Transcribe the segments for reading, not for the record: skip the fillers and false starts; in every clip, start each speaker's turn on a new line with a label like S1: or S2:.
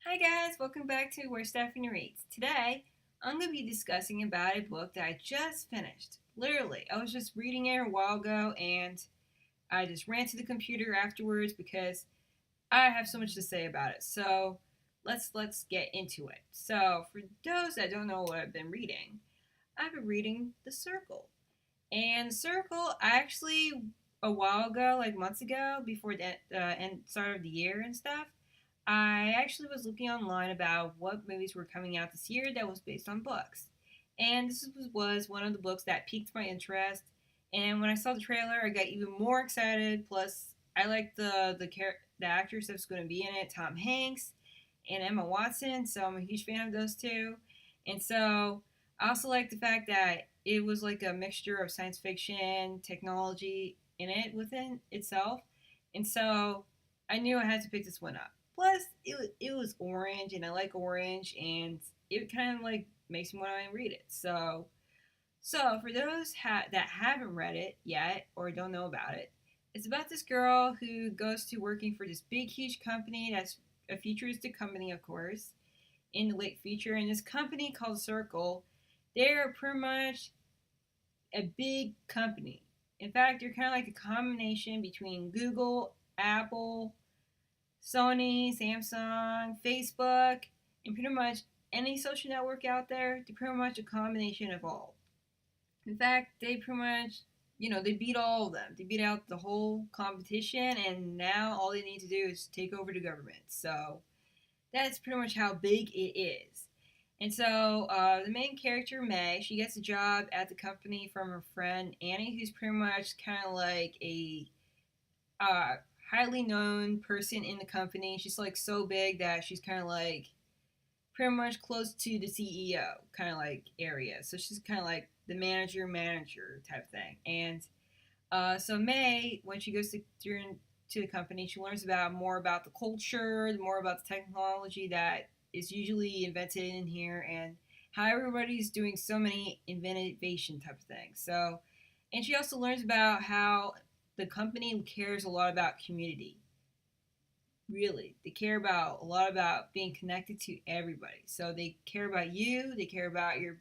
S1: Hi guys, welcome back to Where Stephanie Reads. Today, I'm going to be discussing about a book that I just finished. Literally, I was just reading it a while ago and I just ran to the computer afterwards because I have so much to say about it. So, let's get into it. So, for those that don't know what I've been reading, I've been reading The Circle. And The Circle, I actually a while ago, like months ago, before the end start of the year and stuff, I actually was looking online about what movies were coming out this year that was based on books. And this was one of the books that piqued my interest. And when I saw the trailer, I got even more excited. Plus, I like the actors that's going to be in it, Tom Hanks and Emma Watson. So I'm a huge fan of those two. And so I also like the fact that it was like a mixture of science fiction, technology in it within itself. And so I knew I had to pick this one up. Plus, it was orange, and I like orange, and it kind of like makes me want to read it. So for those that haven't read it yet or don't know about it, it's about this girl who goes to working for this big, huge company that's a futuristic company, of course, in the late future. And this company called Circle, they're pretty much a big company. In fact, they're kind of like a combination between Google, Apple, Sony, Samsung, Facebook, and pretty much any social network out there. They're pretty much a combination of all. In fact, they pretty much, they beat all of them. They beat out the whole competition, and now all they need to do is take over the government. So that's pretty much how big it is. And so the main character, May, she gets a job at the company from her friend Annie, who's pretty much kind of like a uh, highly known person in the company. She's like so big that she's kind of like pretty much close to the CEO kind of like area. So she's kind of like the manager type thing. And so May, when she goes to the company, she learns about more about the culture, more about the technology that is usually invented in here, and how everybody's doing so many innovation type of things. So, and she also learns about how the company cares a lot about community. Really, they care about a lot about being connected to everybody. So they care about you. They care about your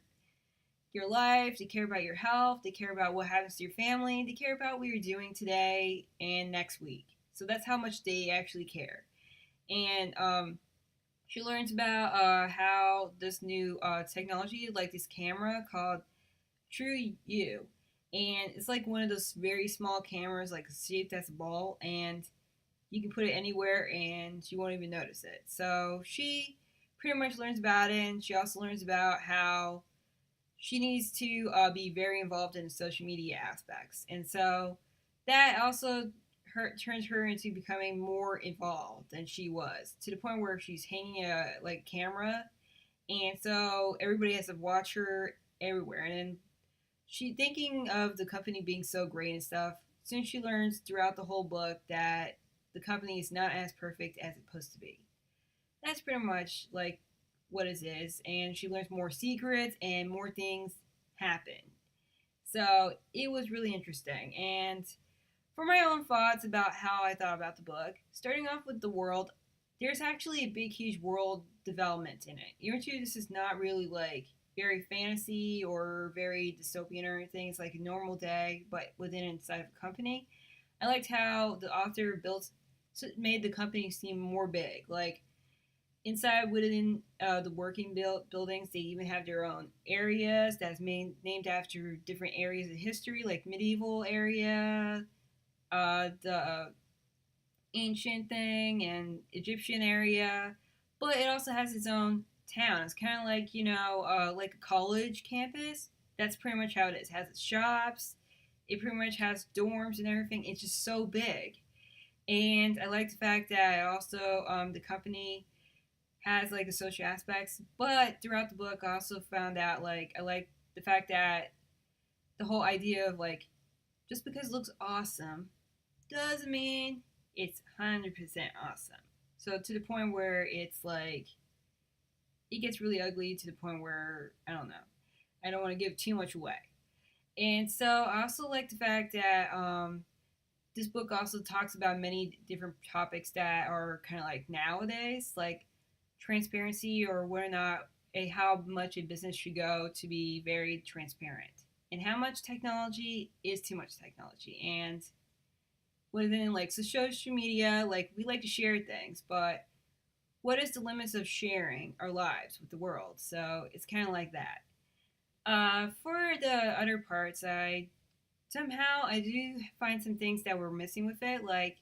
S1: life, they care about your health, they care about what happens to your family, they care about what you're doing today and next week. So that's how much they actually care. And she learns about how this new technology, like this camera called True You, and it's like one of those very small cameras, like shaped as a ball, and you can put it anywhere and you won't even notice it. So she pretty much learns about it, and she also learns about how she needs to be very involved in the social media aspects. And so that also turns her into becoming more involved than she was, to the point where she's hanging a like camera, and so everybody has to watch her everywhere. And then she thinking of the company being so great and stuff. Soon she learns throughout the whole book that the company is not as perfect as it's supposed to be. That's pretty much like what it is, and she learns more secrets and more things happen. So it was really interesting. And for my own thoughts about how I thought about the book, starting off with the world, there's actually a big, huge world development in it. Even though this is not really like very fantasy or very dystopian or anything, it's like a normal day, but within inside of a company. I liked how the author built made the company seem more big. Like inside within the working buildings, they even have their own areas that's named after different areas of history, like medieval area, the ancient thing, and Egyptian area. But it also has its own town. It's kind of like like a college campus. That's pretty much how it is. It has its shops. It pretty much has dorms and everything. It's just so big. And I like the fact that also the company has like the social aspects. But throughout the book, I also found out like I like the fact that the whole idea of like just because it looks awesome doesn't mean it's 100% awesome. So to the point where it's like it gets really ugly to the point where I don't know. I don't want to give too much away. And so I also like the fact that this book also talks about many different topics that are kind of like nowadays, like transparency, or whether or not how much a business should go to be very transparent, and how much technology is too much technology. And within like so social media, like we like to share things, but what is the limits of sharing our lives with the world? So it's kind of like that. For the other parts, I do find some things that were missing with it, like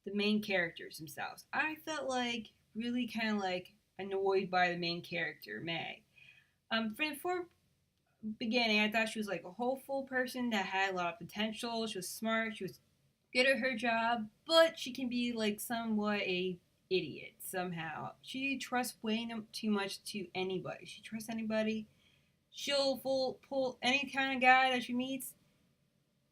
S1: the main characters themselves. I felt like really kind of like annoyed by the main character, May. For beginning, I thought she was like a hopeful person that had a lot of potential. She was smart. She was good at her job, but she can be like somewhat a idiot somehow. She trusts way too much to anybody. She trusts anybody. She'll pull any kind of guy that she meets.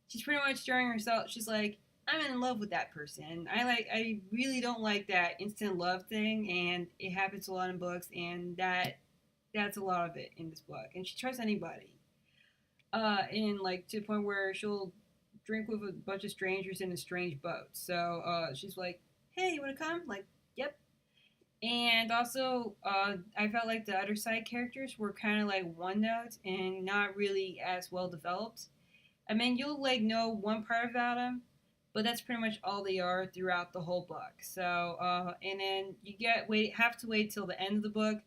S1: She's pretty much during herself. She's like, I'm in love with that person. I really don't like that instant love thing, and it happens a lot in books, and that's a lot of it in this book. And she trusts anybody. And like to the point where she'll drink with a bunch of strangers in a strange boat. So she's like, "Hey, you want to come?" Like, "Yep." And also, I felt like the other side characters were kind of like one note and not really as well developed. I mean, you'll like know one part about them, but that's pretty much all they are throughout the whole book. So, and then you have to wait till the end of the book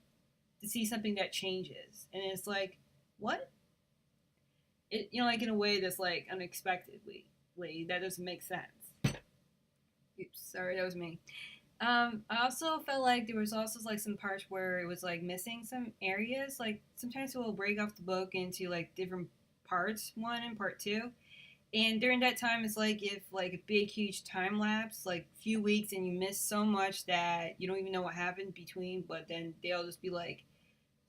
S1: to see something that changes, and it's like, what? Like in a way that's like unexpectedly, that doesn't make sense. Oops, sorry, that was me. I also felt like there was also like some parts where it was like missing some areas. Like sometimes it will break off the book into like different parts, one and part two. And during that time, it's like if like a big huge time lapse, like few weeks, and you miss so much that you don't even know what happened between. But then they'll just be like,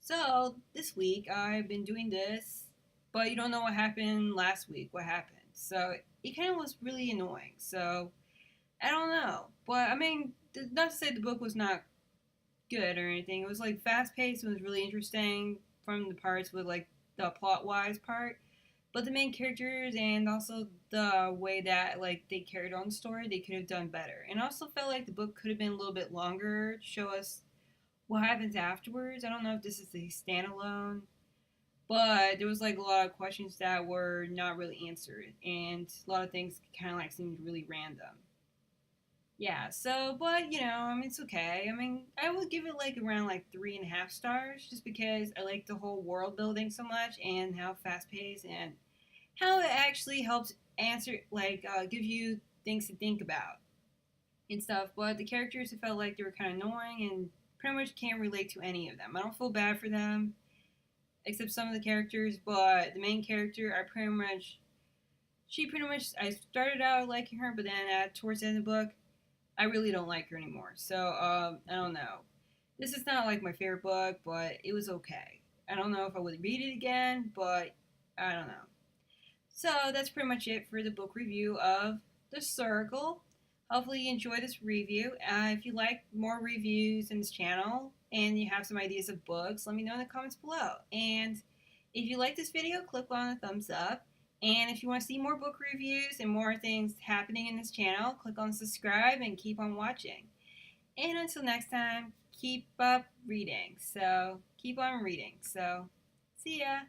S1: "So this week I've been doing this," but you don't know what happened last week. What happened? So it kind of was really annoying. So I don't know, but I mean, not to say the book was not good or anything. It was like fast paced. It was really interesting from the parts with like the plot wise part, but the main characters and also the way that like they carried on the story, they could have done better. And I also felt like the book could have been a little bit longer to show us what happens afterwards. I don't know if this is a standalone, but there was like a lot of questions that were not really answered, and a lot of things kind of like seemed really random. Yeah, so, but I mean, it's okay. I mean, I would give it like around like 3.5 stars just because I like the whole world building so much and how fast paced and how it actually helps answer, like, give you things to think about and stuff. But the characters, it felt like they were kind of annoying and pretty much can't relate to any of them. I don't feel bad for them, except some of the characters, but the main character, I started out liking her, but then towards the end of the book, I really don't like her anymore. So I don't know. This is not like my favorite book, but it was okay. I don't know if I would read it again, but I don't know. So that's pretty much it for the book review of The Circle. Hopefully you enjoyed this review. If you like more reviews in this channel and you have some ideas of books, let me know in the comments below. And if you like this video, click on the thumbs up. And if you want to see more book reviews and more things happening in this channel, click on subscribe and keep on watching. And until next time, keep up reading. So keep on reading. So see ya.